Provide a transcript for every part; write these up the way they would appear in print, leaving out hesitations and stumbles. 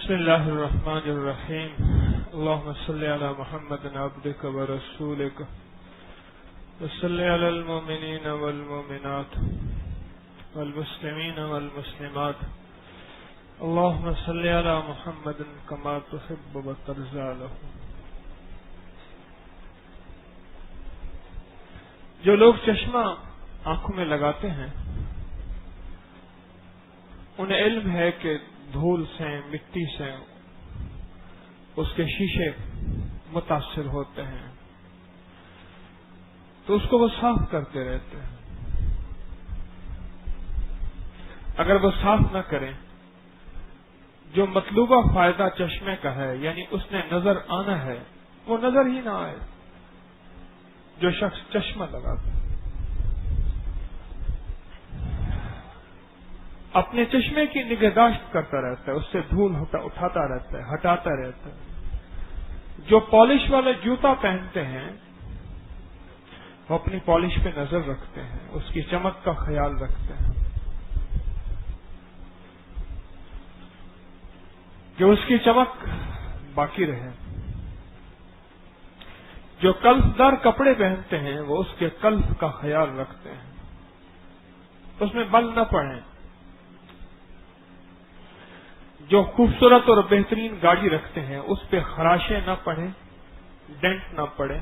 بسم الله الرحمن الرحيم اللهم صل على محمد عبدك ورسولك وصل على المؤمنين والمؤمنات والمسلمين والمسلمات اللهم صل على محمد كما تحب وترضى له. جو لوگ چشمہ آنکھوں میں لگاتے ہیں انہیں علم ہے کہ دھول سے مٹی سے اس کے شیشے متاثر ہوتے ہیں تو اس کو وہ صاف کرتے رہتے ہیں. اگر وہ صاف نہ کریں جو مطلوبہ فائدہ چشمے کا ہے یعنی اس نے نظر آنا ہے وہ نظر ہی نہ آئے. جو شخص چشمہ لگاتا ہے اپنے چشمے کی نگہداشت کرتا رہتا ہے, اس سے دھول اٹھاتا رہتا ہے, ہٹاتا رہتا ہے. جو پالش والا جوتا پہنتے ہیں وہ اپنی پالش پہ نظر رکھتے ہیں, اس کی چمک کا خیال رکھتے ہیں کہ اس کی چمک باقی رہے. جو کلف دار کپڑے پہنتے ہیں وہ اس کے کلف کا خیال رکھتے ہیں, اس میں بل نہ پڑیں. جو خوبصورت اور بہترین گاڑی رکھتے ہیں اس پہ خراشیں نہ پڑیں, ڈینٹ نہ پڑے,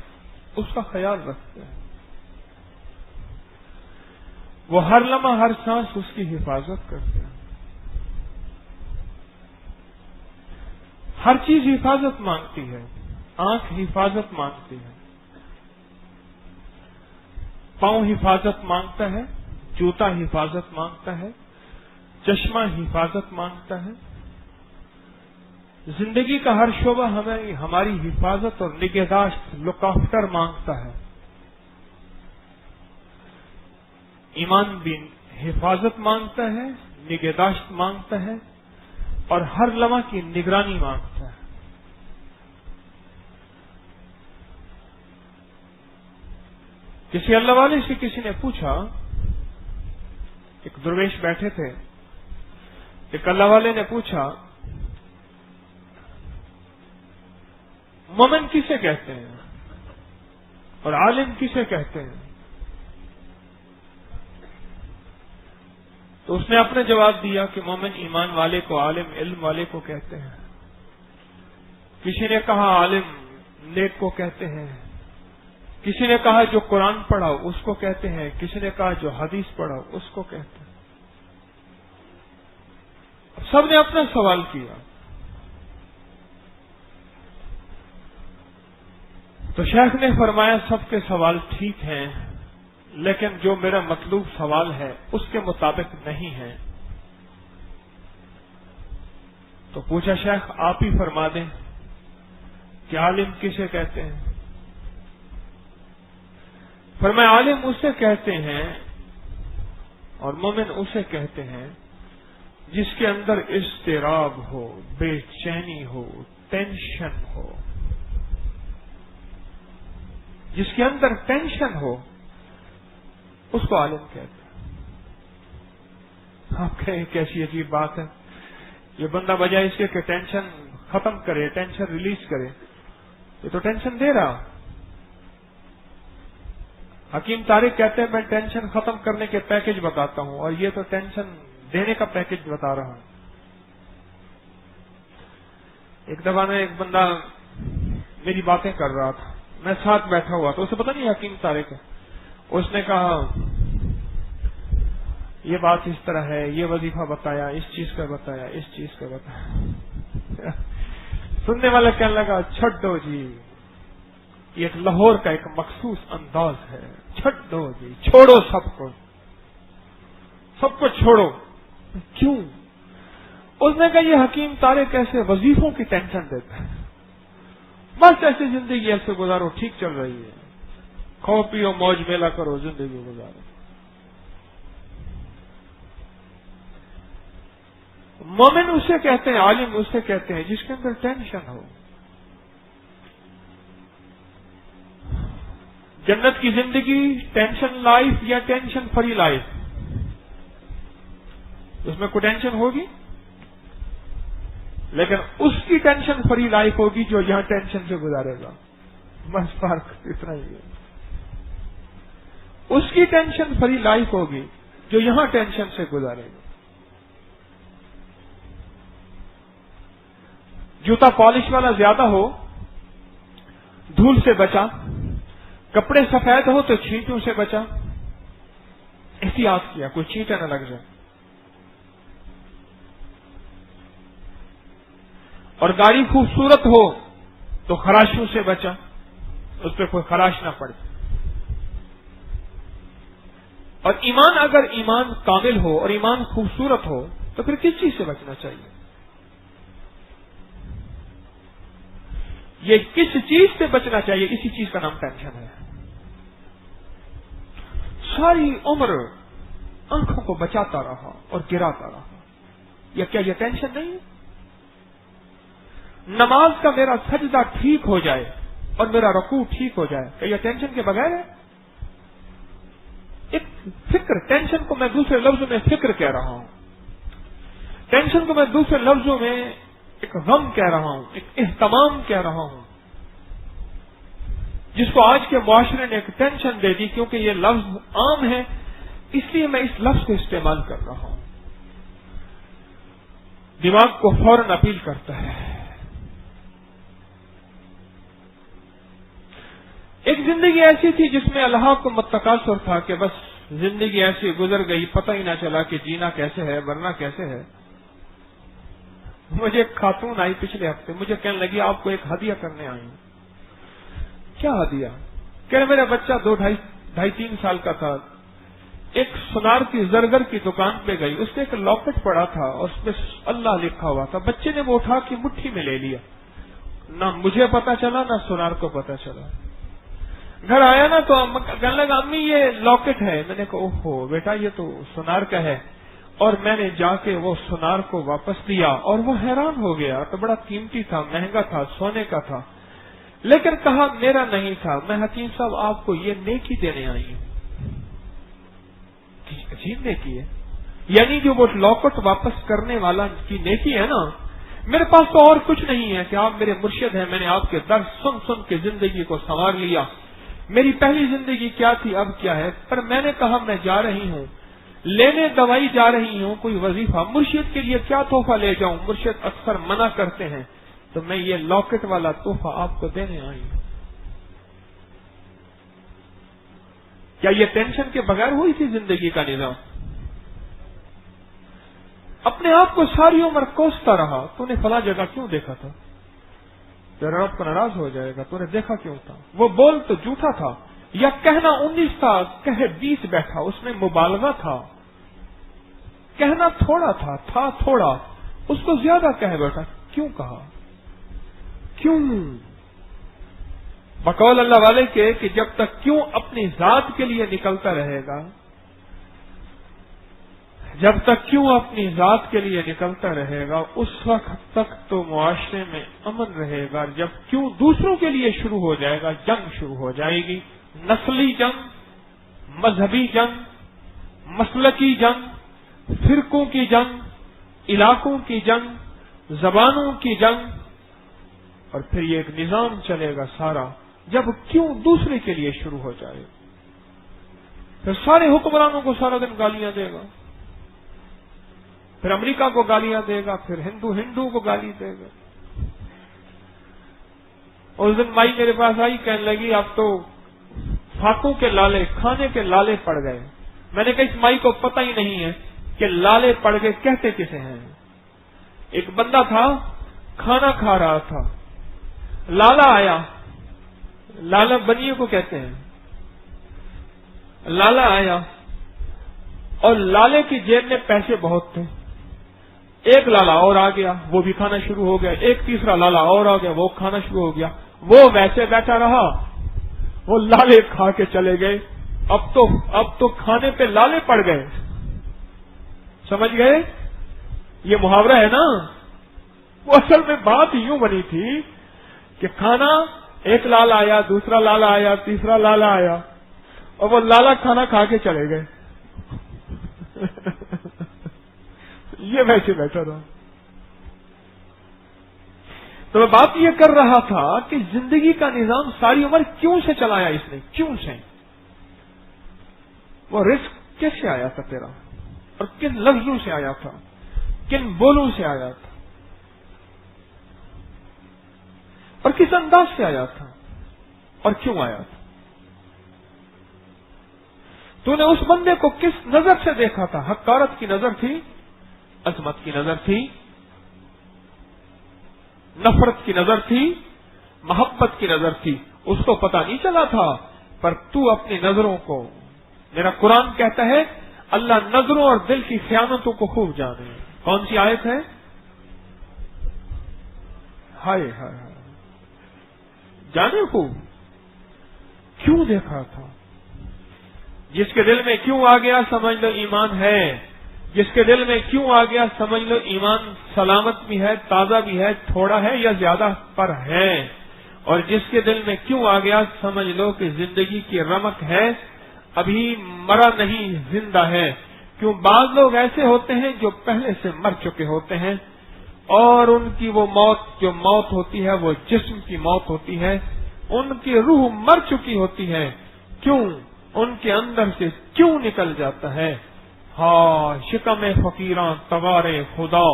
اس کا خیال رکھتے ہیں. وہ ہر لمحہ ہر سانس اس کی حفاظت کرتے ہیں. ہر چیز حفاظت مانگتی ہے. آنکھ حفاظت مانگتی ہے, پاؤں حفاظت مانگتا ہے, جوتا حفاظت مانگتا ہے, چشمہ حفاظت مانگتا ہے. زندگی کا ہر شعبہ ہماری حفاظت اور نگہداشت لک آفٹر مانگتا ہے. ایمان بھی حفاظت مانگتا ہے, نگہداشت مانگتا ہے اور ہر لمحہ کی نگرانی مانگتا ہے. کسی اللہ والے سے کسی نے پوچھا, ایک درویش بیٹھے تھے, ایک اللہ والے نے پوچھا مومن کسے کہتے ہیں اور عالم کسے کہتے ہیں؟ تو اس نے اپنے جواب دیا کہ مومن ایمان والے کو, عالم علم والے کو کہتے ہیں. کسی نے کہا عالم نیک کو کہتے ہیں, کسی نے کہا جو قرآن پڑھا اس کو کہتے ہیں, کسی نے کہا جو حدیث پڑھا اس کو کہتے ہیں. سب نے اپنا سوال کیا. تو شیخ نے فرمایا سب کے سوال ٹھیک ہیں لیکن جو میرا مطلوب سوال ہے اس کے مطابق نہیں ہے. تو پوچھا شیخ آپ ہی فرما دیں کہ عالم کسے کہتے ہیں؟ فرمایا عالم اسے کہتے ہیں اور مومن اسے کہتے ہیں جس کے اندر اضطراب ہو, بے چینی ہو, ٹینشن ہو. جس کے اندر ٹینشن ہو اس کو عالم کہتے ہیں. آپ کہیں کیسی عجیب بات ہے, یہ بندہ بجائے اس کے کہ ٹینشن ختم کرے, ٹینشن ریلیز کرے, یہ تو ٹینشن دے رہا. حکیم طارق کہتے ہیں میں ٹینشن ختم کرنے کے پیکج بتاتا ہوں اور یہ تو ٹینشن دینے کا پیکج بتا رہا ہوں. ایک دفعہ میں ایک بندہ میری باتیں کر رہا تھا, میں ساتھ بیٹھا ہوا تو اسے پتہ نہیں حکیم طارق ہے. اس نے کہا یہ بات اس طرح ہے, یہ وظیفہ بتایا, اس چیز کا بتایا, اس چیز کا بتایا. سننے والا کہنے لگا چھڈو جی, یہ ایک لاہور کا ایک مخصوص انداز ہے, چھڈو جی, چھوڑو سب کو, سب کو چھوڑو. کیوں؟ اس نے کہا یہ حکیم طارق ایسے وظیفوں کی ٹینشن دیتا ہے, بس ایسی زندگی ایسے گزارو, ٹھیک چل رہی ہے, کھاؤ پیو موج میلہ کرو, زندگی گزارو. مومن اسے کہتے ہیں, عالم اسے کہتے ہیں جس کے اندر ٹینشن ہو. جنت کی زندگی ٹینشن لائف یا ٹینشن فری لائف, اس میں کوئی ٹینشن ہوگی؟ لیکن اس کی ٹینشن فری لائف ہوگی جو یہاں ٹینشن سے گزارے گا. بس فرق اتنا ہی ہے. اس کی ٹینشن فری لائف ہوگی جو یہاں ٹینشن سے گزارے گا. جوتا پالش والا زیادہ ہو دھول سے بچا، کپڑے سفید ہو تو چینٹوں سے بچا. احتیاط کیا کوئی چینٹیں نہ لگ جائے. اور گاڑی خوبصورت ہو تو خراشوں سے بچا، اس پہ کوئی خراش نہ پڑے. اور ایمان اگر ایمان کامل ہو اور ایمان خوبصورت ہو تو پھر کس چیز سے بچنا چاہیے؟ یہ کس چیز سے بچنا چاہیے؟ اسی چیز کا نام ٹینشن ہے. ساری عمر آنکھوں کو بچاتا رہا اور گراتا رہا. یا کیا یہ ٹینشن نہیں ہے؟ نماز کا میرا سجدہ ٹھیک ہو جائے اور میرا رکوع ٹھیک ہو جائے، کیا یہ ٹینشن کے بغیر ہے؟ ایک فکر، ٹینشن کو میں دوسرے لفظوں میں فکر کہہ رہا ہوں. ٹینشن کو میں دوسرے لفظوں میں ایک غم کہہ رہا ہوں، ایک اہتمام کہہ رہا ہوں، جس کو آج کے معاشرے نے ایک ٹینشن دے دی. کیونکہ یہ لفظ عام ہے اس لیے میں اس لفظ کو استعمال کر رہا ہوں. دماغ کو فوراً اپیل کرتا ہے. ایک زندگی ایسی تھی جس میں اللہ کو متقاصر تھا کہ بس زندگی ایسی گزر گئی، پتہ ہی نہ چلا کہ جینا کیسے ہے، مرنا کیسے ہے. مجھے ایک خاتون آئی پچھلے ہفتے، مجھے کہنے لگی آپ کو ایک ہدیہ کرنے آئی ہوں. کیا ہدیہ؟ کہ میرا بچہ 2-2.5-3 سال کا تھا. ایک سونار کی زرگر کی دکان پہ گئی، اس نے ایک لاکٹ پڑا تھا اور اس میں اللہ لکھا ہوا تھا. بچے نے وہ اٹھا کے مٹھی میں لے لیا. نہ مجھے پتا چلا نہ سونار کو پتا چلا. گھر آیا نا تو کہنے لگا امی یہ لاکٹ ہے. میں نے کہا اوہو بیٹا یہ تو سونار کا ہے. اور میں نے جا کے وہ سونار کو واپس لیا اور وہ حیران ہو گیا. تو بڑا قیمتی تھا، مہنگا تھا، سونے کا تھا. لیکن کہا میرا نہیں تھا، میں حکیم صاحب آپ کو یہ نیکی دینے آئی ہوں. عجیب نیکی ہے. یعنی جو وہ لاکٹ واپس کرنے والا کی نیکی ہے نا، میرے پاس تو اور کچھ نہیں ہے کہ آپ میرے مرشد ہیں، میں نے آپ کے درس سن سن کے زندگی کو سنوار لیا. میری پہلی زندگی کیا تھی اب کیا ہے، پر میں نے کہا میں جا رہی ہوں لینے دوائی جا رہی ہوں، کوئی وظیفہ مرشد کے لیے کیا تحفہ لے جاؤں، مرشد اکثر منع کرتے ہیں، تو میں یہ لاکٹ والا تحفہ آپ کو دینے آئی ہوں. کیا یہ ٹینشن کے بغیر ہوئی تھی زندگی کا نظام؟ اپنے آپ کو ساری عمر کوستا رہا، تو نے فلاں جگہ کیوں دیکھا تھا؟ تیرا رب کو ناراض ہو جائے گا، تو نے دیکھا کیوں تھا؟ وہ بول تو جھوٹا تھا، یا کہنا 19 تھا کہے 20 بیٹھا، اس میں مبالغہ تھا. کہنا تھوڑا تھا تھوڑا، اس کو زیادہ کہہ بیٹھا. کیوں کہا؟ کیوں؟ بقول اللہ والے کے کہ جب تک کیوں اپنی ذات کے لیے نکلتا رہے گا، جب تک کیوں اپنی ذات کے لیے نکلتا رہے گا، اس وقت تک تو معاشرے میں امن رہے گا. جب کیوں دوسروں کے لیے شروع ہو جائے گا، جنگ شروع ہو جائے گی. نسلی جنگ، مذہبی جنگ، مسلکی جنگ، فرقوں کی جنگ، علاقوں کی جنگ، زبانوں کی جنگ، اور پھر یہ ایک نظام چلے گا سارا. جب کیوں دوسرے کے لیے شروع ہو جائے، پھر سارے حکمرانوں کو سارا دن گالیاں دے گا، پھر امریکہ کو گالیاں دے گا، پھر ہندو کو گالی دے گا. اس دن مائی میرے پاس آئی، کہنے لگی اب تو فاقوں کے لالے، کھانے کے لالے پڑ گئے. میں نے کہا اس مائی کو پتہ ہی نہیں ہے کہ لالے پڑ گئے کہتے کسے ہیں. ایک بندہ تھا کھانا کھا رہا تھا، لالا آیا، لالا بنیے کو کہتے ہیں. لالا آیا اور لالے کی جیب میں پیسے بہت تھے. ایک لالا اور آ گیا، وہ بھی کھانا شروع ہو گیا. ایک تیسرا لالا اور آ گیا، وہ کھانا شروع ہو گیا. وہ ویسے بیٹھا رہا، وہ لالے کھا کے چلے گئے. اب تو کھانے پہ لالے پڑ گئے. سمجھ گئے؟ یہ محاورہ ہے نا. وہ اصل میں بات یوں بنی تھی کہ کھانا، ایک لالا آیا، دوسرا لالا آیا، تیسرا لالا آیا، اور وہ لالا کھانا کھا کے چلے گئے. یہ ویسے بیٹھا رہا. تو میں بات یہ کر رہا تھا کہ زندگی کا نظام ساری عمر کیوں سے چلایا اس نے، کیوں سے؟ وہ رزق کیسے آیا تھا تیرا، اور کن لفظوں سے آیا تھا، کن بولوں سے آیا تھا، اور کس انداز سے آیا تھا، اور کیوں آیا تھا؟ تو نے اس بندے کو کس نظر سے دیکھا تھا؟ حقارت کی نظر تھی، عظمت کی نظر تھی، نفرت کی نظر تھی، محبت کی نظر تھی؟ اس کو پتا نہیں چلا تھا، پر تو اپنی نظروں کو، میرا قرآن کہتا ہے اللہ نظروں اور دل کی خیانتوں کو خوب جانے۔ کون سی آیت ہے؟ ہائے ہائے ہائے، جانے خوب۔ کیوں دیکھا تھا؟ جس کے دل میں کیوں آ گیا سمجھ لو ایمان ہے، جس کے دل میں کیوں آ گیا سمجھ لو ایمان سلامت بھی ہے، تازہ بھی ہے، تھوڑا ہے یا زیادہ پر ہے، اور جس کے دل میں کیوں آ گیا سمجھ لو کہ زندگی کی رمق ہے، ابھی مرا نہیں، زندہ ہے۔ کیوں بعض لوگ ایسے ہوتے ہیں جو پہلے سے مر چکے ہوتے ہیں، اور ان کی وہ موت جو موت ہوتی ہے وہ جسم کی موت ہوتی ہے، ان کی روح مر چکی ہوتی ہے۔ کیوں؟ ان کے اندر سے کیوں نکل جاتا ہے؟ ہاں شکم فقیراں توارے خدا،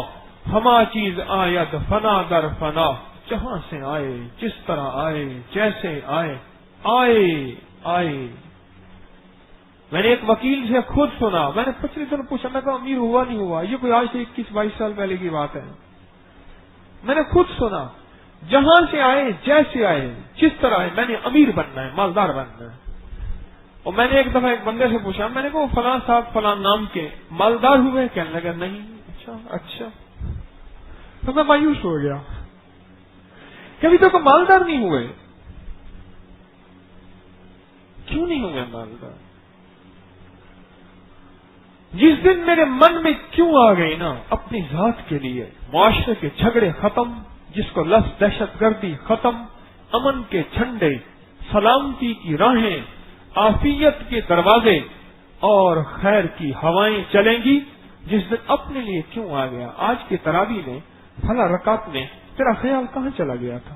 ہما چیز آید فنا در فنا، جہاں سے آئے، جس طرح آئے، جیسے آئے، آئے۔ میں نے ایک وکیل سے خود سنا، میں نے پچھلے دن پوچھا، میں کہا امیر ہوا نہیں ہوا؟ یہ کوئی آج سے 21-22 سال پہلے کی بات ہے۔ میں نے خود سنا، جہاں سے آئے، جیسے آئے، جس طرح آئے، میں نے امیر بننا ہے، مالدار بننا ہے۔ اور میں نے ایک دفعہ ایک بندے سے پوچھا، میں نے کہا فلاں صاحب فلاں نام کے مالدار ہوئے؟ کہنے لگا نہیں۔ اچھا تو میں مایوس ہو گیا، کبھی تو مالدار نہیں ہوئے، کیوں نہیں ہوئے مالدار؟ جس دن میرے من میں کیوں آ گئی نا، اپنی ذات کے لیے معاشرے کے جھگڑے ختم، جس کو لفظ دہشت گردی ختم، امن کے جھنڈے، سلامتی کی راہیں، عافیت کے دروازے اور خیر کی ہوائیں چلیں گی، جس دن اپنے لیے کیوں آ گیا؟ آج کی تراویح میں فلاں رکعت میں تیرا خیال کہاں چلا گیا تھا؟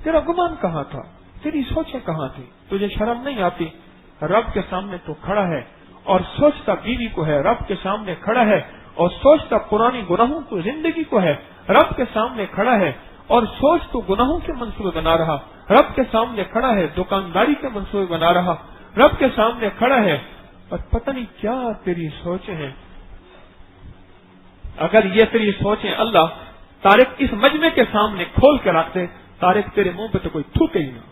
تیرا گمان کہاں تھا؟ تیری سوچیں کہاں تھی؟ تجھے شرم نہیں آتی؟ رب کے سامنے تو کھڑا ہے اور سوچتا بیوی کو ہے، رب کے سامنے کھڑا ہے اور سوچتا پرانی گناہوں کو، زندگی کو ہے، رب کے سامنے کھڑا ہے اور سوچ تو گناہوں کے منصوبے بنا رہا، رب کے سامنے کھڑا ہے، دکانداری کے منصوبے بنا رہا، رب کے سامنے کھڑا ہے، اور پتہ نہیں کیا تیری سوچیں ہیں۔ اگر یہ تیری سوچیں اللہ طارق اس مجمع کے سامنے کھول کے رکھ دے، طارق تیرے منہ پہ تو کوئی تھوکے ہی نہ۔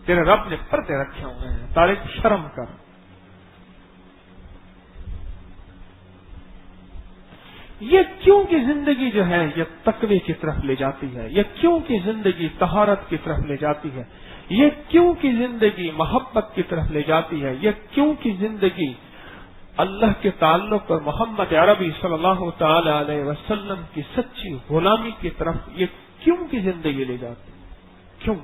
تیرے رب نے پردے رکھے ہوئے ہیں، طارق شرم کر۔ یہ کیوں کی زندگی جو ہے یہ تقوی کی طرف لے جاتی ہے، یہ کیوں کی زندگی طہارت کی طرف لے جاتی ہے، یہ کیوں کی زندگی محبت کی طرف لے جاتی ہے، یہ کیوں کی زندگی اللہ کے تعلق اور محمد عربی صلی اللہ تعالی علیہ وسلم کی سچی غلامی کی طرف یہ کیوں کی زندگی لے جاتی ہے؟ کیوں؟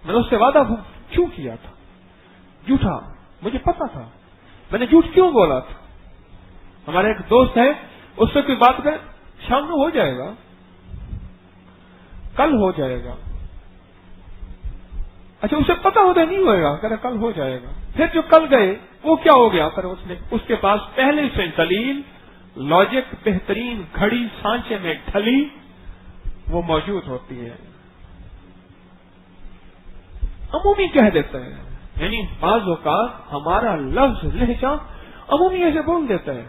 میں نے اس سے وعدہ کیوں کیا تھا؟ جھوٹا، مجھے پتا تھا، میں نے جھوٹ کیوں بولا تھا؟ ہمارا ایک دوست ہے، اس سے کوئی بات کرے، شام میں ہو جائے گا، کل ہو جائے گا۔ اچھا اسے پتا ہوتا نہیں ہوئے گا، کہہ رہا کل ہو جائے گا۔ پھر جو کل گئے وہ کیا ہو گیا؟ پر اس کے پاس پہلے سے دلیل، لاجک، بہترین گھڑی سانچے میں ڈھلی وہ موجود ہوتی ہے۔ عمومی کہہ دیتا ہے، یعنی بعض اوقات ہمارا لفظ لہجہ عمومی ایسے بول دیتا ہے۔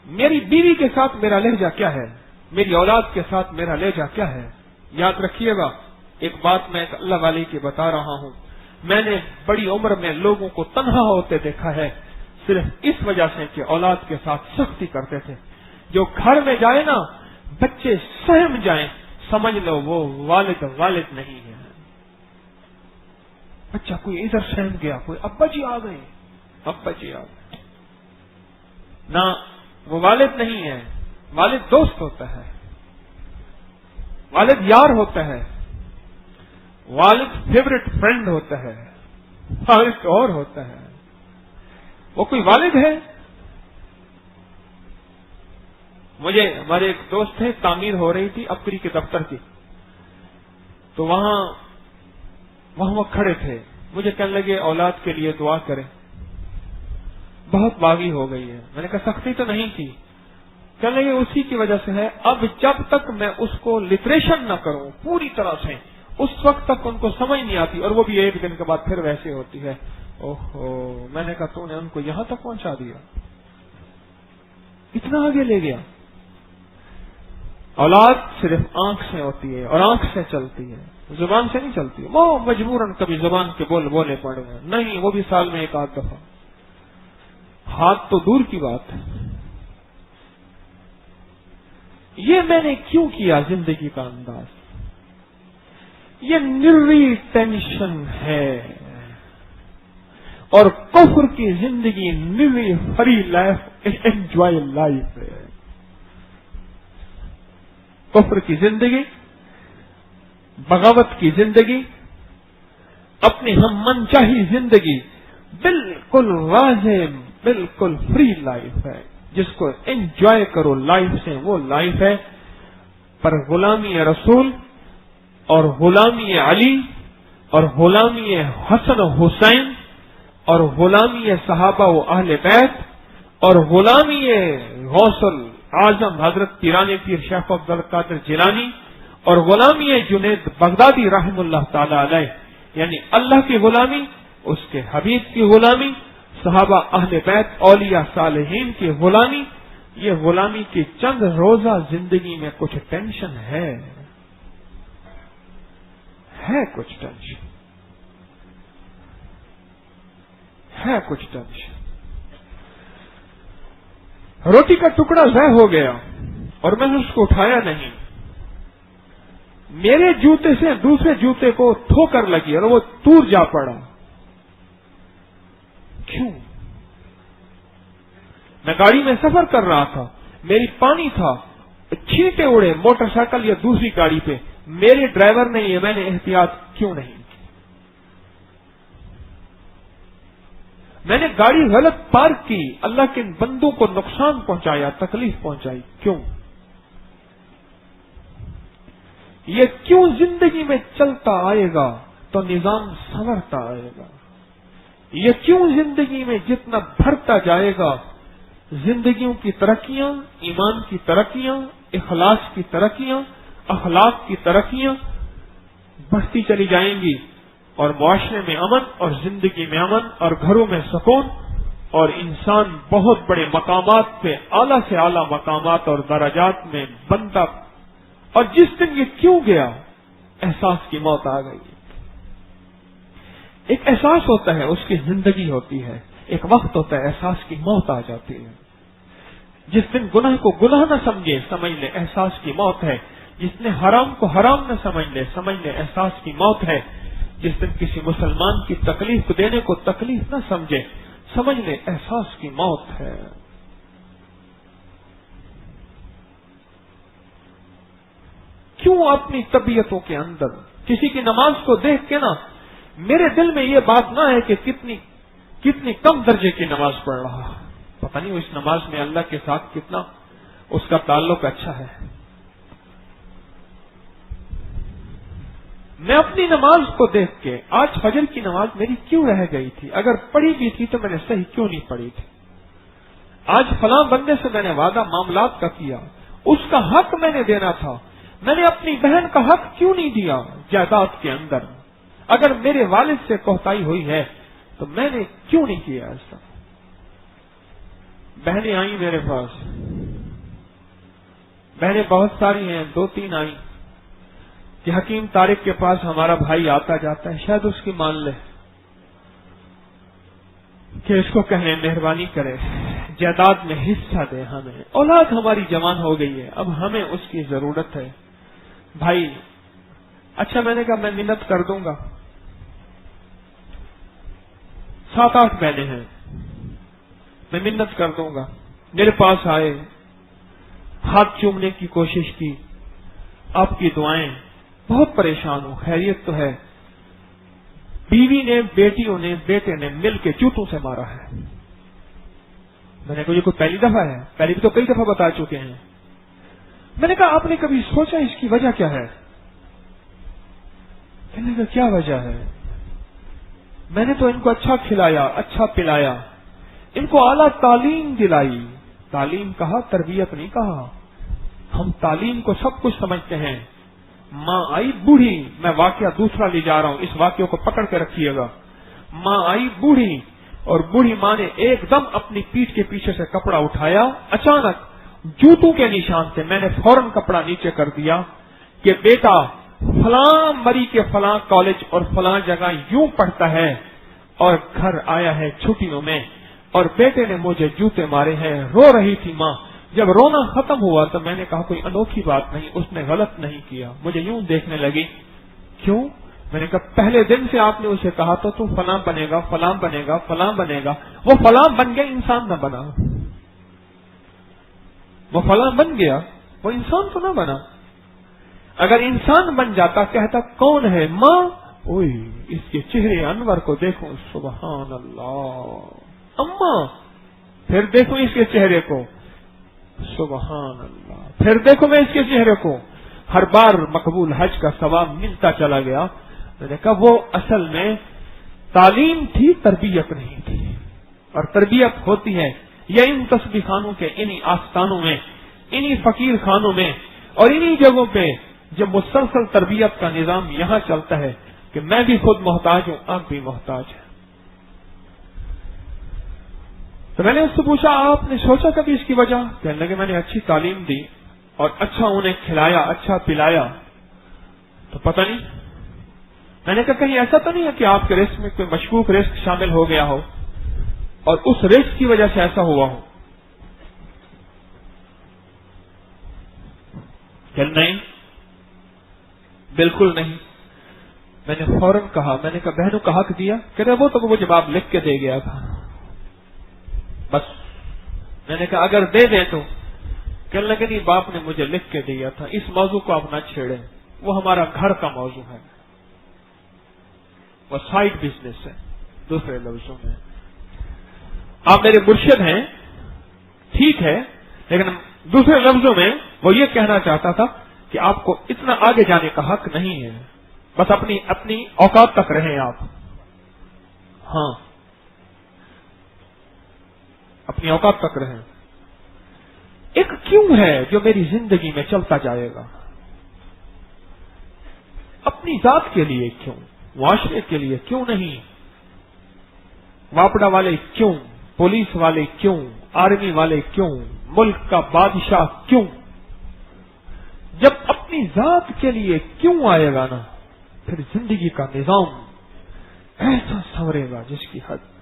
میری بیوی کے ساتھ میرا لہجہ کیا ہے، میری اولاد کے ساتھ میرا لہجہ کیا ہے؟ یاد رکھیے گا، ایک بات میں ایک اللہ والے کی بتا رہا ہوں، میں نے بڑی عمر میں لوگوں کو تنہا ہوتے دیکھا ہے، صرف اس وجہ سے کہ اولاد کے ساتھ سختی کرتے تھے۔ جو گھر میں جائے نا، بچے سہم جائیں، سمجھ لو وہ والد نہیں ہے۔ بچہ کوئی ادھر سہم گیا، کوئی ابا جی آ گئے، ابا جی آ گئے، نہ وہ والد نہیں ہے۔ والد دوست ہوتا ہے، والد یار ہوتا ہے، والد فیوریٹ فرینڈ ہوتا ہے، والد اور ہوتا ہے۔ وہ کوئی والد ہے مجھے ہمارے ایک دوست تھے، تعمیر ہو رہی تھی اپری کے دفتر کی، تو وہاں وہ کھڑے تھے، مجھے کہنے لگے اولاد کے لیے دعا کریں، بہت باغی ہو گئی ہے۔ میں نے کہا سختی تو نہیں کی، کہنے لگے اسی کی وجہ سے ہے، اب جب تک میں اس کو لٹریشن نہ کروں پوری طرح سے، اس وقت تک ان کو سمجھ نہیں آتی، اور وہ بھی ایک دن کے بعد پھر ویسے ہوتی ہے۔ اوہو، میں نے کہا تو نے ان کو یہاں تک پہنچا دیا، اتنا آگے لے گیا۔ اولاد صرف آنکھ سے ہوتی ہے اور آنکھ سے چلتی ہے، زبان سے نہیں چلتی۔ وہ مجبوراً کبھی زبان کے بولے پڑے ہیں، نہیں وہ بھی سال میں ایک آدھ دفعہ، ہاتھ تو دور کی بات ہے۔ یہ میں نے کیوں کیا زندگی کا انداز؟ یہ نری ٹینشن ہے، اور کفر کی زندگی نری فری لائف، انجوائے لائف ہے۔ کفر کی زندگی، بغاوت کی زندگی، اپنی ہم من چاہی زندگی بالکل واضح، بالکل فری لائف ہے، جس کو انجوائے کرو لائف سے، وہ لائف ہے۔ پر غلامی رسول اور غلامی علی اور غلامی حسن و حسین اور غلامی صحابہ و اہل بیت اور غلامی غوث اعظم حضرت پیرانی پیر شیخ عبد القادر جیلانی اور غلامی جنید بغدادی رحم اللہ تعالی علیہ، یعنی اللہ کی غلامی، اس کے حبیب کی غلامی، صحابہ اہل بیت اولیاء صالحین کی غلامی، یہ غلامی کی چند روزہ زندگی میں کچھ ٹینشن ہے کچھ ٹینشن ہے، کچھ ٹینشن۔ روٹی کا ٹکڑا ضائع ہو گیا اور میں نے اس کو اٹھایا نہیں، میرے جوتے سے دوسرے جوتے کو ٹھوکر لگی اور وہ دور جا پڑا۔ کیوں؟ میں گاڑی میں سفر کر رہا تھا، میری پانی تھا، چھینٹے اڑے موٹر سائیکل یا دوسری گاڑی پہ، میرے ڈرائیور نے یہ، میں نے احتیاط کیوں نہیں کی؟ میں نے گاڑی غلط پارک کی، اللہ کے بندوں کو نقصان پہنچایا، تکلیف پہنچائی، کیوں؟ یہ کیوں زندگی میں چلتا آئے گا تو نظام سنورتا آئے گا؟ یہ کیوں زندگی میں جتنا بڑھتا جائے گا، زندگیوں کی ترقیاں، ایمان کی ترقیاں، اخلاص کی ترقیاں، اخلاق کی ترقیاں بڑھتی چلی جائیں گی، اور معاشرے میں امن اور زندگی میں امن اور گھروں میں سکون، اور انسان بہت بڑے مقامات پہ، اعلیٰ سے اعلیٰ مقامات اور درجات میں بنتا۔ اور جس دن یہ کیوں گیا، احساس کی موت آ گئی۔ ایک احساس ہوتا ہے، اس کی زندگی ہوتی ہے، ایک وقت ہوتا ہے احساس کی موت آ جاتی ہے۔ جس دن گناہ کو گناہ نہ سمجھے، سمجھ لے احساس کی موت ہے۔ جس نے حرام کو حرام نہ سمجھ لے احساس کی موت ہے۔ جس دن کسی مسلمان کی تکلیف دینے کو تکلیف نہ سمجھے، سمجھ لے احساس کی موت ہے۔ کیوں اپنی طبیعتوں کے اندر کسی کی نماز کو دیکھ کے نا میرے دل میں یہ بات نہ ہے کہ کتنی کم درجے کی نماز پڑھ رہا، پتہ نہیں اس نماز میں اللہ کے ساتھ کتنا اس کا تعلق اچھا ہے۔ میں اپنی نماز کو دیکھ کے آج فجر کی نماز میری کیوں رہ گئی تھی، اگر پڑھی بھی تھی تو میں نے صحیح کیوں نہیں پڑھی تھی، آج فلاں بندے سے میں نے وعدہ معاملات کا کیا، اس کا حق میں نے دینا تھا، میں نے اپنی بہن کا حق کیوں نہیں دیا جائیداد کے اندر، اگر میرے والد سے کوتاہی ہوئی ہے تو میں نے کیوں نہیں کیا ایسا۔ بہنیں آئیں میرے پاس، بہنیں بہت ساری ہیں، 2-3 آئیں کہ حکیم طارق کے پاس ہمارا بھائی آتا جاتا ہے، شاید اس کی مان لے کہ اس کو کہیں مہربانی کرے جائیداد میں حصہ دے ہمیں، اولاد ہماری جوان ہو گئی ہے، اب ہمیں اس کی ضرورت ہے۔ بھائی اچھا، میں نے کہا میں منت کر دوں گا، 7-8 بہنیں ہیں، میں منت کر دوں گا۔ میرے پاس آئے، ہاتھ چومنے کی کوشش کی، آپ کی دعائیں، بہت پریشان ہوں، خیریت تو ہے، بیوی نے، بیٹیوں نے، بیٹے نے مل کے جوتوں سے مارا ہے۔ میں نے کہا یہ کوئی پہلی دفعہ ہے، پہلی بھی تو کئی دفعہ بتا چکے ہیں، میں نے کہا آپ نے کبھی سوچا اس کی وجہ کیا ہے؟ میں نے کہا کیا وجہ ہے؟ میں نے تو ان کو اچھا کھلایا، اچھا پلایا، ان کو اعلیٰ تعلیم دلائی، تعلیم کہا تربیت نہیں کہا۔ ہم تعلیم کو سب کچھ سمجھتے ہیں۔ ماں آئی بوڑھی، میں واقعہ دوسرا لے جا رہا ہوں، اس واقعے کو پکڑ کے رکھیے گا۔ ماں آئی بوڑھی، اور بوڑھی ماں نے ایک دم اپنی پیٹھ کے پیچھے سے کپڑا اٹھایا، اچانک جوتوں کے نشان سے میں نے فوراً کپڑا نیچے کر دیا کہ بیٹا فلاں مری کے فلاں کالج اور فلاں جگہ یوں پڑھتا ہے، اور گھر آیا ہے چھٹیوں میں، اور بیٹے نے مجھے جوتے مارے ہیں۔ رو رہی تھی ماں۔ جب رونا ختم ہوا تو میں نے کہا کوئی انوکھی بات نہیں، اس نے غلط نہیں کیا۔ مجھے یوں دیکھنے لگی، کیوں؟ میں نے کہا پہلے دن سے آپ نے اسے کہا تو تم فلاں بنے گا، فلاں بنے گا، فلاں بنے گا۔ وہ فلاں بن گیا، انسان نہ بنا۔ وہ فلاں بن گیا، وہ انسان تو نہ بنا۔ اگر انسان بن جاتا کہتا کون ہے؟ ماں۔ اوئے اس کے چہرے انور کو دیکھو، سبحان اللہ۔ اماں۔ پھر دیکھو اس کے چہرے کو، سبحان اللہ۔ پھر دیکھو میں اس کے چہرے کو، ہر بار مقبول حج کا ثواب ملتا چلا گیا۔ میں نے کہا وہ اصل میں تعلیم تھی، تربیت نہیں تھی۔ اور تربیت ہوتی ہے یا ان تسبیح خانوں کے انہی آستانوں میں، انہی فقیر خانوں میں، اور انہی جگہوں پہ جب مسلسل تربیت کا نظام یہاں چلتا ہے کہ میں بھی خود محتاج ہوں، آپ بھی محتاج ہیں۔ تو میں نے اس سے پوچھا آپ نے سوچا کبھی اس کی وجہ؟ کہنے لگے میں نے اچھی تعلیم دی اور اچھا انہیں کھلایا، اچھا پلایا، تو پتہ نہیں۔ میں نے کہا کہیں ایسا تو نہیں ہے کہ آپ کے رزق میں کوئی مشکوک رزق شامل ہو گیا ہو اور اس رزق کی وجہ سے ایسا ہوا ہو؟ کہ نہیں، بالکل نہیں۔ میں نے فوراً کہا، میں نے کہا بہنوں کا حق دیا؟ کہتے وہ تو وہ جواب لکھ کے دے گیا تھا بس۔ میں نے کہا اگر دے دیں تو؟ کہنے لگے نہیں باپ نے مجھے لکھ کے دیا تھا، اس موضوع کو آپ نہ چھیڑیں، وہ ہمارا گھر کا موضوع ہے، وہ سائڈ بزنس ہے۔ دوسرے لفظوں میں آپ میرے مرشد ہیں، ٹھیک ہے، لیکن دوسرے لفظوں میں وہ یہ کہنا چاہتا تھا کہ آپ کو اتنا آگے جانے کا حق نہیں ہے، بس اپنی اوقات تک رہیں آپ۔ ہاں، اپنی اوقات تک رہیں۔ ایک کیوں ہے جو میری زندگی میں چلتا جائے گا، اپنی ذات کے لیے کیوں، معاشرے کے لیے کیوں نہیں؟ واپڑا والے کیوں، پولیس والے کیوں، آرمی والے کیوں، ملک کا بادشاہ کیوں؟ جب اپنی ذات کے لیے کیوں آئے گا نا، پھر زندگی کا نظام ایسا سنورے گا جس کی حد۔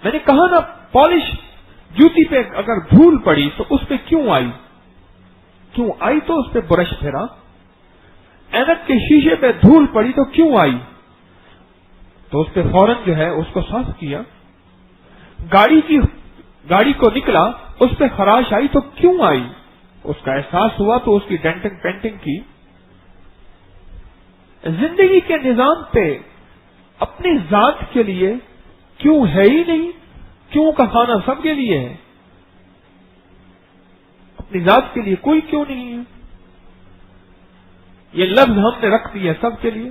میں نے کہا نا پالش جوتی پہ اگر دھول پڑی تو اس پہ کیوں آئی؟ کیوں آئی تو اس پہ برش پھیرا۔ اینک کے شیشے پہ دھول پڑی تو کیوں آئی؟ تو اس پہ فوراً جو ہے اس کو صاف کیا۔ گاڑی کو نکلا، اس پہ خراش آئی تو کیوں آئی؟ اس کا احساس ہوا تو اس کی ڈینٹنگ پینٹنگ کی۔ زندگی کے نظام پہ اپنی ذات کے لیے کیوں ہے ہی نہیں۔ کیوں کا کھانا سب کے لیے ہے، اپنی ذات کے لیے کوئی کیوں نہیں ہے۔ یہ لفظ ہم نے رکھ دیے سب کے لیے۔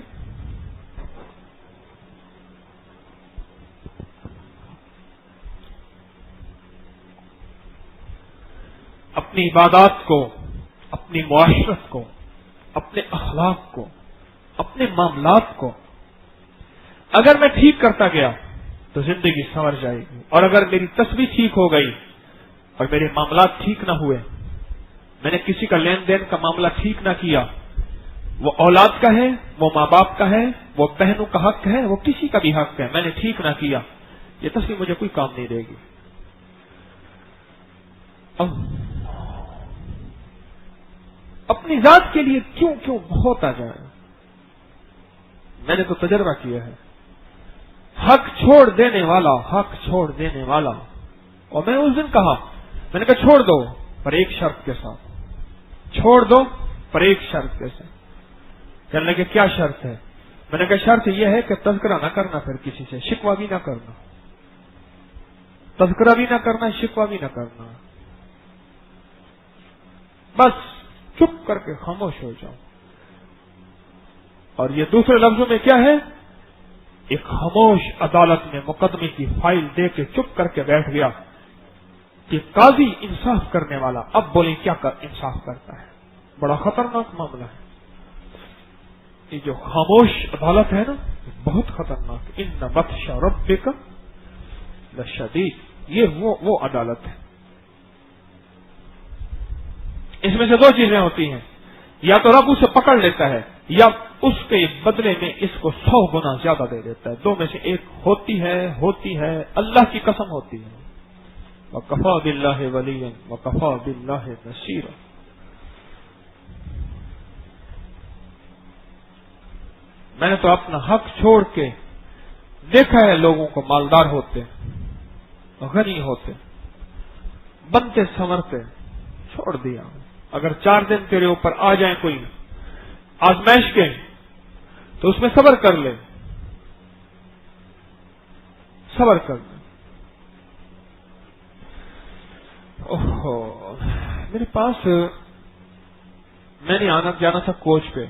اپنی عبادات کو، اپنی معاشرت کو، اپنے اخلاق کو، اپنے معاملات کو اگر میں ٹھیک کرتا گیا تو زندگی سنور جائے گی، اور اگر میری تصویر ٹھیک ہو گئی اور میرے معاملات ٹھیک نہ ہوئے، میں نے کسی کا لین دین کا معاملہ ٹھیک نہ کیا، وہ اولاد کا ہے، وہ ماں باپ کا ہے، وہ بہنوں کا حق ہے، وہ کسی کا بھی حق ہے، میں نے ٹھیک نہ کیا، یہ تصویر مجھے کوئی کام نہیں دے گی۔ اپنی ذات کے لیے کیوں بہت آ جائے۔ میں نے تو تجربہ کیا ہے، حق چھوڑ دینے والا، اور میں اس دن کہا، میں نے کہا چھوڑ دو پر ایک شرط کے ساتھ، چھوڑ دو پر ایک شرط کے ساتھ۔ کہنے لگے کیا شرط ہے؟ میں نے کہا شرط یہ ہے کہ تذکرہ نہ کرنا، پھر کسی سے شکوہ بھی نہ کرنا، تذکرہ بھی نہ کرنا، شکوہ بھی نہ کرنا۔ بس چپ کر کے خاموش ہو جاؤں. اور یہ دوسرے لفظوں میں کیا ہے؟ ایک خاموش عدالت میں مقدمے کی فائل دے کے چپ کر کے بیٹھ گیا کہ قاضی انصاف کرنے والا اب بولیں کیا انصاف کرتا ہے. بڑا خطرناک معاملہ ہے یہ جو خاموش عدالت ہے نا، بہت خطرناک. ان بطش ربک لشدید، یہ وہ عدالت ہے. اس میں سے دو چیزیں ہوتی ہیں، یا تو رب اسے پکڑ لیتا ہے یا اس کے بدلے میں اس کو 100 گنا زیادہ دے دیتا ہے. دو میں سے ایک ہوتی ہے اللہ کی قسم ہوتی ہے. وَكَفَى بِاللَّهِ وَلِيًّا وَكَفَى بِاللَّهِ نَصِيرًا. میں نے تو اپنا حق چھوڑ کے دیکھا ہے لوگوں کو مالدار ہوتے، غنی ہوتے، بنتے سنورتے، چھوڑ دیا. اگر 4 دن تیرے اوپر آ جائیں کوئی آزمائش کے تو اس میں صبر کر لے، صبر کر لے. اوہو، میرے پاس میں نے آنا جانا تھا کوچ پہ.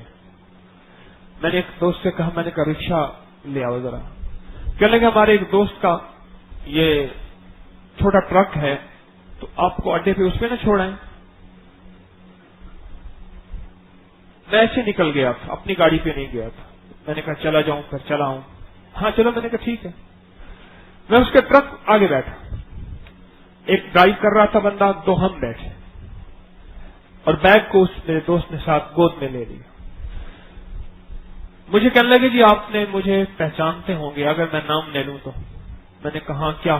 میں نے ایک دوست سے کہا، میں نے کہا رکشا لے آؤ ذرا. کہنے لگا ہمارے ایک دوست کا یہ چھوٹا ٹرک ہے تو آپ کو اڈے پہ اس پہ نہ چھوڑائیں. میں ایسے نکل گیا تھا، اپنی گاڑی پہ نہیں گیا تھا. میں نے کہا چلا جاؤں، پھر چلا ہوں. ہاں چلو، میں نے کہا ٹھیک ہے. میں اس کے ٹرک آگے بیٹھا، ایک ڈرائیو کر رہا تھا بندہ، 2 ہم بیٹھے اور بیگ کو اس میرے دوست نے ساتھ گود میں لے لیا. مجھے کہنے لگے جی آپ نے مجھے پہچانتے ہوں گے اگر میں نام لے لوں تو. میں نے کہا کیا؟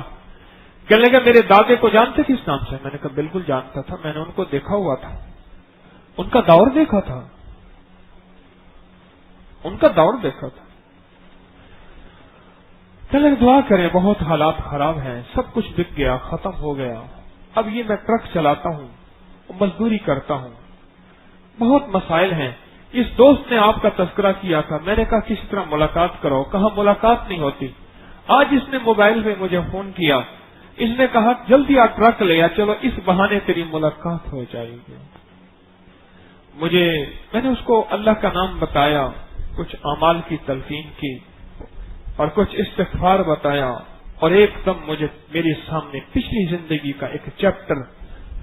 کہنے لگے میرے دادے کو جانتے تھے اس نام سے؟ میں نے کہا بالکل جانتا تھا، میں نے ان کو دیکھا ہوا تھا، ان کا دور دیکھا تھا، ان کا دور دیکھا تھا. چلے دعا کریں، بہت حالات خراب ہیں، سب کچھ بک گیا، ختم ہو گیا. اب یہ میں ٹرک چلاتا ہوں، مزدوری کرتا ہوں، بہت مسائل ہیں. اس دوست نے آپ کا تذکرہ کیا تھا، میں نے کہا کسی طرح ملاقات کرو. کہا ملاقات نہیں ہوتی. آج اس نے موبائل میں مجھے فون کیا، اس نے کہا جلدی آپ ٹرک لے آ، چلو اس بہانے تیری ملاقات ہو جائے گی. میں نے اس کو اللہ کا نام بتایا، کچھ اعمال کی تلقین کی اور کچھ استغفار بتایا، اور ایک دم مجھے میرے سامنے پچھلی زندگی کا ایک چیپٹر،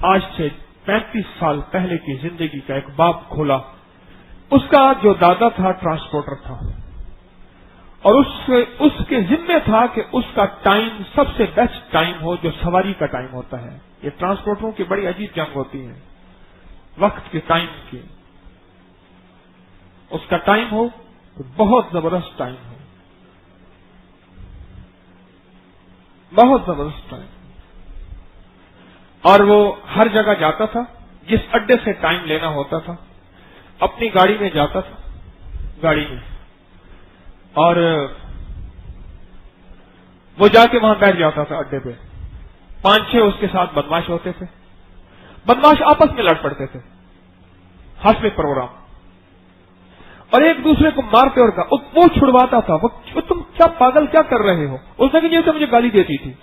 آج سے 35 سال پہلے کی زندگی کا ایک باب کھولا. اس کا جو دادا تھا ٹرانسپورٹر تھا اور اس کے ذمہ تھا کہ اس کا ٹائم سب سے بیسٹ ٹائم ہو جو سواری کا ٹائم ہوتا ہے. یہ ٹرانسپورٹروں کی بڑی عجیب جنگ ہوتی ہے وقت کے ٹائم کی. اس کا ٹائم ہو تو بہت زبردست ٹائم ہو، بہت زبردست ٹائم. اور وہ ہر جگہ جاتا تھا، جس اڈے سے ٹائم لینا ہوتا تھا اپنی گاڑی میں جاتا تھا، گاڑی میں، اور وہ جا کے وہاں بیٹھ جاتا تھا اڈے پہ. 5-6 اس کے ساتھ بدماش ہوتے تھے، بدماش آپس میں لڑ پڑتے تھے، حسب پروگرام، اور ایک دوسرے کو مارتے اور وہ چھڑواتا تھا. وہ تم کیا پاگل کیا کر رہے ہو؟ اس نے کہا یہ تو مجھے گالی دیتی تھی،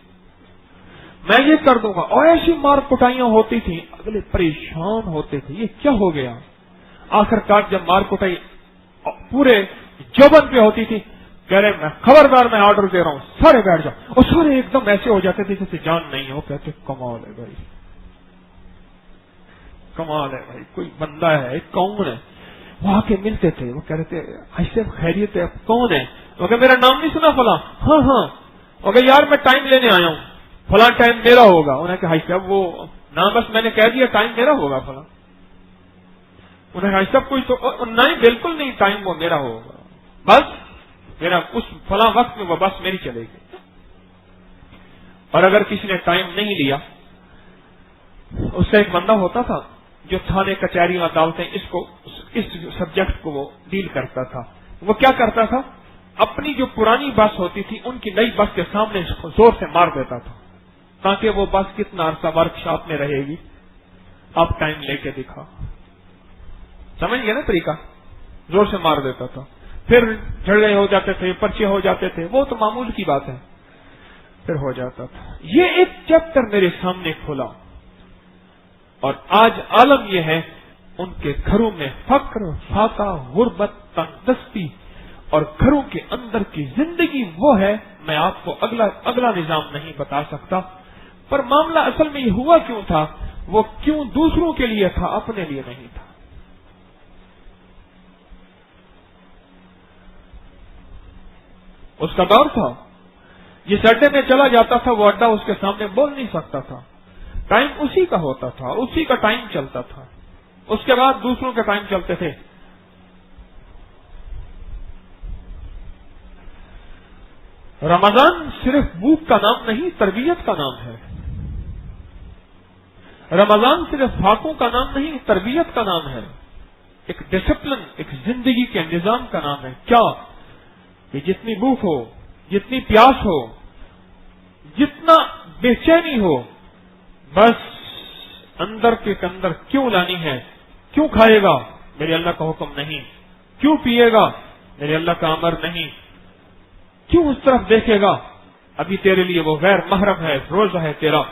میں یہ کر دوں گا. اور ایسی مار کٹائیاں ہوتی تھیں، اگلے پریشان ہوتے تھے یہ کیا ہو گیا. آخر کار جب مار کٹائی پورے جوبن پہ ہوتی تھی، کہہ رہے میں خبردار، میں آرڈر دے رہا ہوں سارے بیٹھ جاؤ. اور سارے ایک دم ایسے ہو جاتے تھے جیسے جان نہیں ہو. کہتے کمال ہے بھائی، کمال ہے بھائی، کوئی بندہ ہے، کون ہے. وہ آ کے ملتے تھے، وہ کہہ رہے تھے ایسے خیریت ہے، کون ہے؟ وہ کہ میرا نام نہیں سنا فلاں؟ ہاں ہاں. وہ کہ یار میں ٹائم لینے آیا ہوں، فلاں ٹائم میرا ہوگا. انہوں نے کہا صاحب وہ نام بس میں نے کہہ دیا ٹائم میرا ہوگا فلاں. انہوں نے کہا سب کچھ تو نہیں، بالکل نہیں، ٹائم وہ میرا ہوگا، بس میرا اس فلاں وقت میں وہ بس میری چلے گی. اور اگر کسی نے ٹائم نہیں لیا، اس سے ایک بندہ ہوتا تھا جو تھانے کچہریوں عدالتیں اس سبجیکٹ کو وہ ڈیل کرتا تھا. وہ کیا کرتا تھا، اپنی جو پرانی بس ہوتی تھی ان کی نئی بس کے سامنے زور سے مار دیتا تھا تاکہ وہ بس کتنا عرصہ ورک شاپ میں رہے گی، آپ ٹائم لے کے دکھا. سمجھ گئے نا طریقہ؟ زور سے مار دیتا تھا، پھر جھگڑے ہو جاتے تھے، پرچے ہو جاتے تھے، وہ تو معمول کی بات ہے، پھر ہو جاتا تھا. یہ ایک چیپٹر میرے سامنے کھولا اور آج عالم یہ ہے، ان کے گھروں میں فقر، فاقہ، غربت، تنگدستی، اور گھروں کے اندر کی زندگی وہ ہے. میں آپ کو اگلا نظام نہیں بتا سکتا، پر معاملہ اصل میں یہ ہوا کیوں تھا، وہ کیوں دوسروں کے لیے تھا، اپنے لیے نہیں تھا. اس کا دور تھا، جس اڈے میں چلا جاتا تھا وہ اڈا اس کے سامنے بول نہیں سکتا تھا. ٹائم اسی کا ہوتا تھا، اسی کا ٹائم چلتا تھا. اس کے بعد دوسروں کے ٹائم چلتے تھے. رمضان صرف بھوک کا نام نہیں، تربیت کا نام ہے. رمضان صرف فاقوں کا نام نہیں، تربیت کا نام ہے. ایک ڈسپلن، ایک زندگی کے نظام کا نام ہے. کیا کہ جتنی بھوک ہو، جتنی پیاس ہو، جتنا بے چینی ہو، بس اندر کے اندر کیوں لانی ہے؟ کیوں کھائے گا؟ میرے اللہ کا حکم نہیں. کیوں پیے گا؟ میرے اللہ کا امر نہیں. کیوں اس طرف دیکھے گا؟ ابھی تیرے لیے وہ غیر محرم ہے، روزہ ہے تیرا،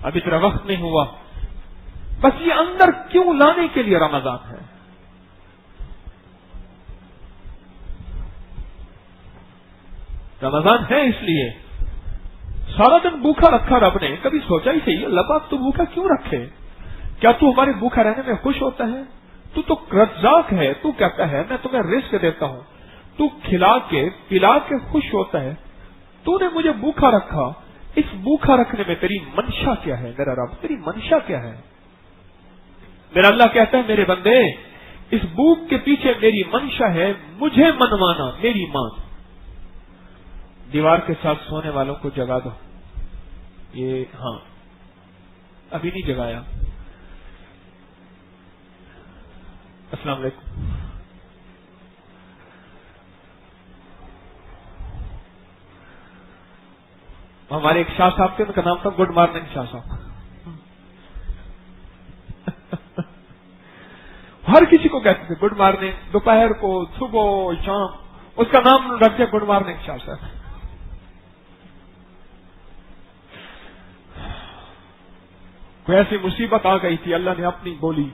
ابھی تیرا وقت نہیں ہوا. بس یہ اندر کیوں لانے کے لیے رمضان ہے. رمضان ہے اس لیے. سارا دن بھوکا رکھا رب نے، کبھی سوچا ہی صحیح اللہ پاک تو بھوکا کیوں رکھے؟ کیا تو ہمارے بھوکا رہنے میں خوش ہوتا ہے؟ تو رزاق ہے. تو کہتا ہے میں تمہیں رزق دیتا ہوں، تو کھلا کے پلا کے خوش ہوتا ہے. تو نے مجھے بھوکا رکھا، اس بھوکا رکھنے میں تیری منشا کیا ہے؟ میرا رب تیری منشا کیا ہے؟ میرا اللہ کہتا ہے میرے بندے، اس بھوک کے پیچھے میری منشا ہے مجھے منوانا، میری مان. دیوار کے ساتھ سونے والوں کو جگا دو. یہ ہاں ابھی نہیں جگایا. السلام علیکم. ہمارے ایک شاہ صاحب تھے، ان کا نام تھا گڈ مارننگ شاہ صاحب. ہر کسی کو کہتے تھے گڈ مارننگ، دوپہر کو، صبح، شام. اس کا نام رکھتے گڈ مارننگ شاہ صاحب. کوئی ایسی مصیبت آ گئی تھی، اللہ نے اپنی بولی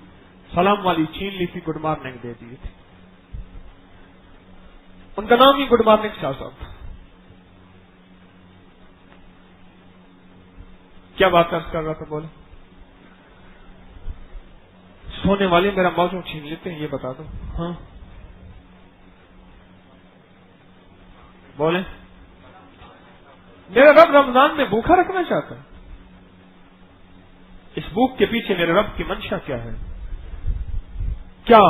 سلام والی چھین لی تھی، گڈ مارننگ دے دی تھی. ان کا نام ہی گڈ مارننگ شاہ صاحب تھا. کیا بات کر رہا تھا؟ بولے. سونے والے میرا موضوع چھین لیتے ہیں، یہ بتا دو. ہاں بولیں. میرا رب رمضان میں بھوکا رکھنا چاہتا ہے. اس بھوک کے پیچھے میرے رب کی منشا کیا ہے؟ کیا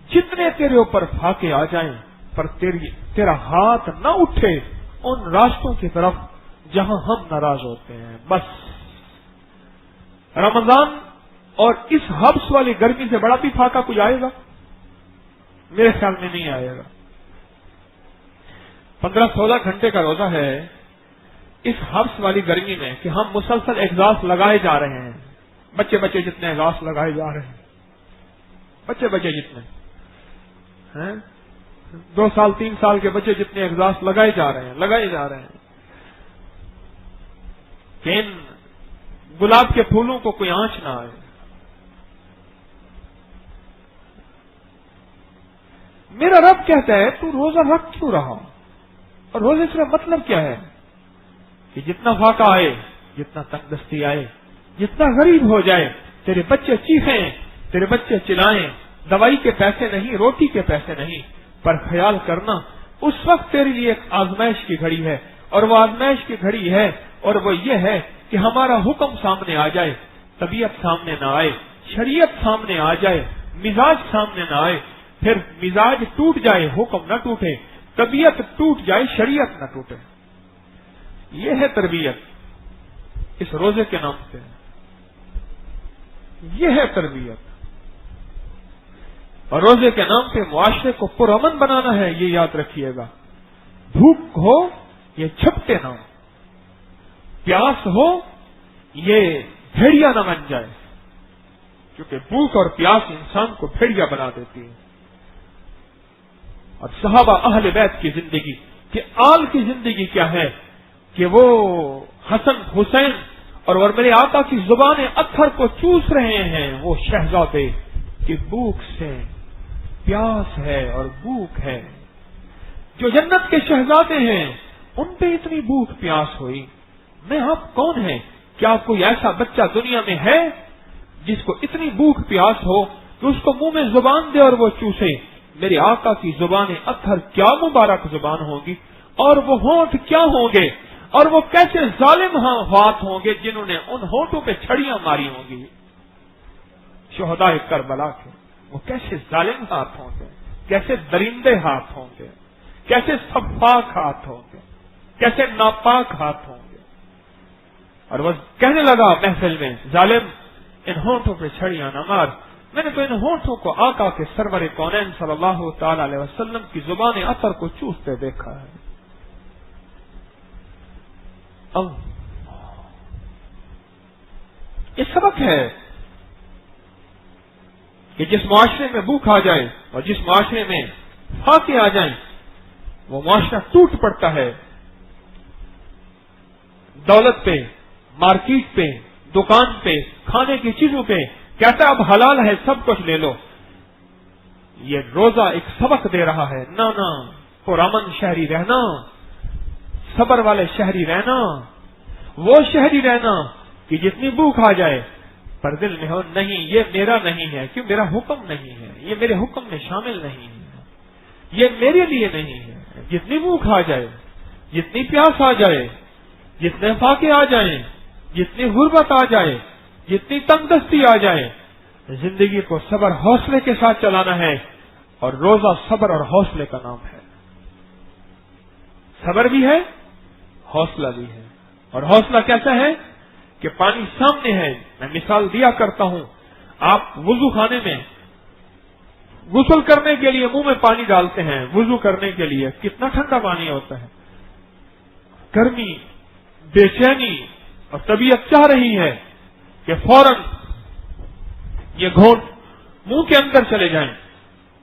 جتنے تیرے اوپر پھاکے آ جائیں پر تیرا ہاتھ نہ اٹھے ان راستوں کی طرف جہاں ہم ناراض ہوتے ہیں. بس رمضان اور اس حبس والی گرمی سے بڑا بھی پھاکا کوئی آئے گا؟ میرے خیال میں نہیں آئے گا. 15-16 گھنٹے کا روزہ ہے اس حبس والی گرمی میں کہ ہم مسلسل احساس لگائے جا رہے ہیں. بچے جتنے احساس لگائے جا رہے ہیں، بچے جتنے 2 سال 3 سال کے بچے جتنے احساس لگائے جا رہے ہیں کہ ان گلاب کے پھولوں کو کوئی آنچ نہ آئے. میرا رب کہتا ہے تو روزہ رکھ کیوں رہا؟ اور روزے سے مطلب کیا ہے؟ کہ جتنا فاقہ آئے، جتنا تنگدستی آئے، جتنا غریب ہو جائے، تیرے بچے چیخیں، تیرے بچے چلائیں، دوائی کے پیسے نہیں، روٹی کے پیسے نہیں، پر خیال کرنا اس وقت تیرے لیے ایک آزمائش کی گھڑی ہے. اور وہ آزمائش کی گھڑی ہے اور وہ یہ ہے کہ ہمارا حکم سامنے آ جائے، طبیعت سامنے نہ آئے، شریعت سامنے آ جائے، مزاج سامنے نہ آئے. پھر مزاج ٹوٹ جائے، حکم نہ ٹوٹے، طبیعت ٹوٹ جائے، شریعت نہ ٹوٹے. یہ ہے تربیت اس روزے کے نام سے. یہ ہے تربیت. اور روزے کے نام پہ معاشرے کو پرامن بنانا ہے، یہ یاد رکھیے گا. بھوک ہو یہ جھپٹے نہ ہو، پیاس ہو یہ بھیڑیا نہ بن جائے، کیونکہ بھوک اور پیاس انسان کو بھیڑیا بنا دیتی ہے. اور صحابہ اہل بیت کی زندگی کہ آل کی زندگی کیا ہے کہ وہ حسن حسین اور میرے آقا کی زبان اطہر کو چوس رہے ہیں وہ شہزادے کی بھوک سے پیاس ہے اور بھوک ہے. جو جنت کے شہزادے ہیں ان پہ اتنی بھوک پیاس ہوئی. میں آپ کون ہیں؟ کیا کوئی ایسا بچہ دنیا میں ہے جس کو اتنی بھوک پیاس ہو کہ اس کو منہ میں زبان دے اور وہ چوسے؟ میرے آقا کی زبان اطہر کیا مبارک زبان ہوگی، اور وہ ہونٹ کیا ہوں گے، اور وہ کیسے ظالم ہاتھ ہوں گے جنہوں نے ان ہونٹوں پہ چھڑیاں ماری ہوں گی. شہداء کربلا کے وہ کیسے ظالم ہاتھ ہوں گے، کیسے درندے ہاتھ ہوں گے، کیسے سفاک ہاتھ ہوں گے، کیسے ناپاک ہاتھ ہوں گے. اور وہ کہنے لگا محفل میں، ظالم ان ہونٹوں پہ چھڑیاں نہ مار. میں نے تو ان ہونٹوں کو آقا کے سرور کونین صلی اللہ تعالی علیہ وسلم کی زبان اطہر کو چوستے دیکھا ہے. یہ سبق ہے کہ جس معاشرے میں بھوک آ جائے اور جس معاشرے میں فاقے آ جائیں وہ معاشرہ ٹوٹ پڑتا ہے. دولت پہ، مارکیٹ پہ، دکان پہ، کھانے کی چیزوں پہ کہتا اب حلال ہے سب کچھ لے لو. یہ روزہ ایک سبق دے رہا ہے، نہ پرامن شہری رہنا، صبر والے شہری رہنا، وہ شہری رہنا کہ جتنی بھوک آ جائے پر دل میں ہو نہیں یہ میرا نہیں ہے، کیوں میرا حکم نہیں ہے، یہ میرے حکم میں شامل نہیں ہے، یہ میرے لیے نہیں ہے. جتنی بھوک آ جائے، جتنی پیاس آ جائے، جتنے فاقے آ جائیں، جتنی غربت آ جائے، جتنی تنگ دستی آ جائے، زندگی کو صبر حوصلے کے ساتھ چلانا ہے. اور روزہ صبر اور حوصلے کا نام ہے. صبر بھی ہے، حوصلہ بھی ہے. اور حوصلہ کیسا ہے کہ پانی سامنے ہے. میں مثال دیا کرتا ہوں، آپ وضو خانے میں غسل کرنے کے لیے منہ میں پانی ڈالتے ہیں، وضو کرنے کے لیے کتنا ٹھنڈا پانی ہوتا ہے. گرمی، بے چینی اور طبیعت چاہ رہی ہے کہ فوراً یہ گھونٹ منہ کے اندر چلے جائیں،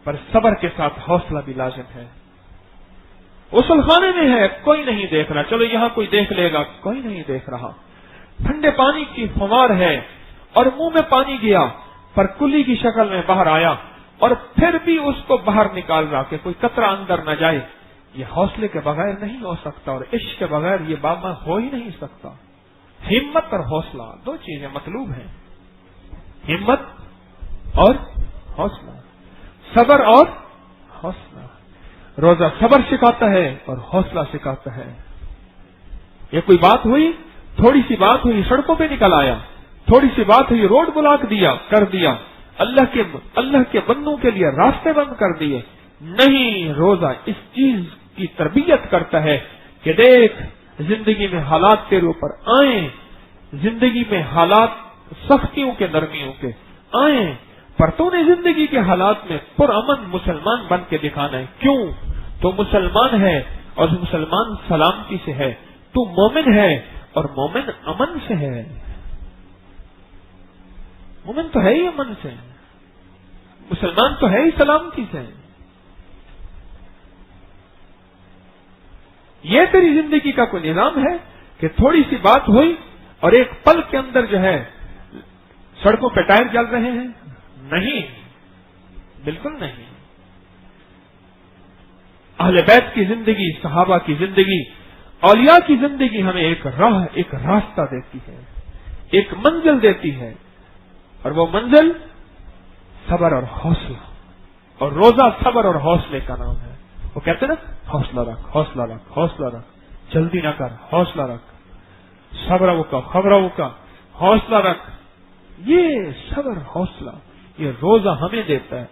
پر صبر کے ساتھ حوصلہ بھی لازم ہے. غسل خانے میں ہے، کوئی نہیں دیکھ رہا، چلو یہاں کوئی دیکھ لے گا، کوئی نہیں دیکھ رہا. ٹھنڈے پانی کی فوار ہے اور منہ میں پانی گیا پر کلی کی شکل میں باہر آیا اور پھر بھی اس کو باہر نکال رہا کہ کوئی قطرہ اندر نہ جائے. یہ حوصلے کے بغیر نہیں ہو سکتا، اور عشق کے بغیر یہ بابا ہو ہی نہیں سکتا. ہمت اور حوصلہ دو چیزیں مطلوب ہیں، ہمت اور حوصلہ، صبر اور حوصلہ. روزہ صبر سکھاتا ہے اور حوصلہ سکھاتا ہے. یہ کوئی بات ہوئی، تھوڑی سی بات ہوئی سڑکوں پہ نکل آیا، تھوڑی سی بات ہوئی روڈ بلاک کر دیا، اللہ کے بندوں کے لیے راستے بند کر دیے. نہیں، روزہ اس چیز کی تربیت کرتا ہے کہ دیکھ زندگی میں حالات تیرے اوپر آئیں، زندگی میں حالات سختیوں کے نرمیوں کے آئیں، پر تو نے زندگی کے حالات میں پرامن مسلمان بن کے دکھانا ہے. کیوں؟ تو مسلمان ہے اور مسلمان سلامتی سے ہے. تو مومن ہے اور مومن امن سے ہے. مومن تو ہے ہی امن سے، مسلمان تو ہے ہی سلامتی سے. یہ تیری زندگی کا کوئی نظام ہے کہ تھوڑی سی بات ہوئی اور ایک پل کے اندر جو ہے سڑکوں پہ ٹائر جل رہے ہیں؟ نہیں، بالکل نہیں. اہل بیت کی زندگی، صحابہ کی زندگی، اولیاء کی زندگی ہمیں ایک راہ، ایک راستہ دیتی ہے، ایک منزل دیتی ہے، اور وہ منزل صبر اور حوصلہ. اور روزہ صبر اور حوصلے کا نام ہے. وہ کہتے ہیں نا، حوصلہ رکھ، حوصلہ رکھ، حوصلہ رکھ، جلدی نہ کر، حوصلہ رکھ، صبر کا خبر کا حوصلہ رکھ. یہ صبر حوصلہ یہ روزہ ہمیں دیتا ہے.